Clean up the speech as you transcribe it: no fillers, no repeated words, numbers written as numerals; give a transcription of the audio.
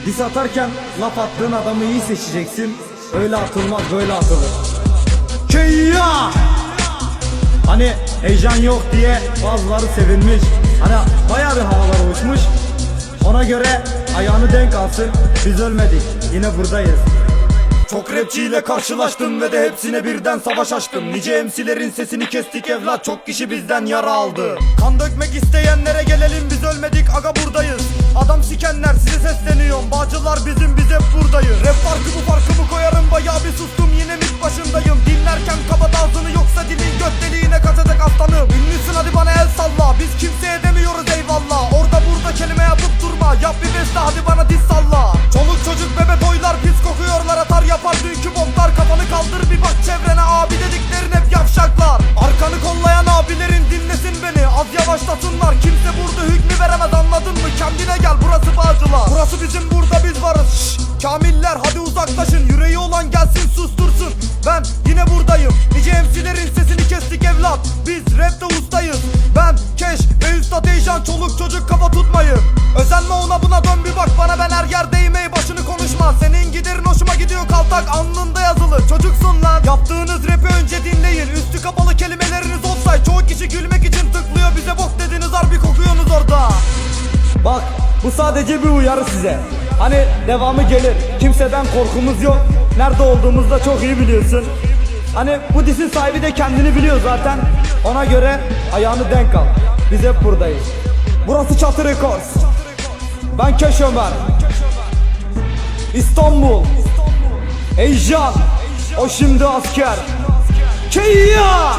Diss atarken laf attığın adamı iyi seçeceksin. Öyle atılmaz, böyle atılır. Keyya! Hani heyecan yok diye bazıları sevinmiş. Hani bayağı bir havalar uçmuş. Ona göre ayağını denk alsın. Biz ölmedik, yine buradayız. Çok rapçiyle karşılaştım ve de hepsine birden savaş açtım. Nice MC'lerin sesini kestik evlat, çok kişi bizden yara aldı. Kan dökmek isteyenlere gelelim, biz ölmedik aga buradayız. Adam sikenler size sesleniyorum, Bağcılar bizim, biz hep buradayız. Rap farkımı koyarım, bayağı bir sustum, yine mik başındayım. Dinlerken kapat ağzını, yoksa dilin göt deliğine kaçacak aslanım. Ünlüsün hadi bana el salla, biz kimseye demiyoruz eyvallah. Orada burada kelime yapıp durma, yap bir beste hadi bana diz salla. Çoluk çocuk bebe toylar pis kokuyorlar, atar yapar dünkü boklar. Kafanı kaldır bir bak çevrene, abi dediklerin hep yavşaklar. Arkanı kollayan abilerin dinlesin beni, az yavaşlasınlar. Kimse burada hükmü veremez, anladın mı? Kendine gel, burası Bağcılar. Burası bizim, burada biz varız. Kamiller hadi uzaklaşın, yüreği olan gelsin sustursun. Ben yine buradayım, nice MC'lerin sesini kestik evlat. Biz rapte ustayız, ben Keş ve Üstad Eycan. Çoluk çocuk kafa tutmayın, özenme ona buna, dön bir bak bana. Ben her yerdeyim, ey başını konuşma. Senin giderin hoşuma gidiyor, kaltak alnında yazılı. Çocuksun lan, yaptığınız rapi önce dinleyin. Üstü kapalı kelimeleriniz offside. Çoğu kişi gülmek için tıklıyor, bize bok dediniz harbi kokuyorsunuz orada. Bak bu sadece bir uyarı size. Hani devamı gelir, kimseden korkumuz yok. Nerede olduğumuzu da çok iyi biliyorsun. Hani bu disin sahibi de kendini biliyor zaten. Ona göre ayağını denk al, biz hep buradayız. Burası Çatı Records. Ben Keş Ömer, İstanbul, Eycan, o şimdi asker. Keyya!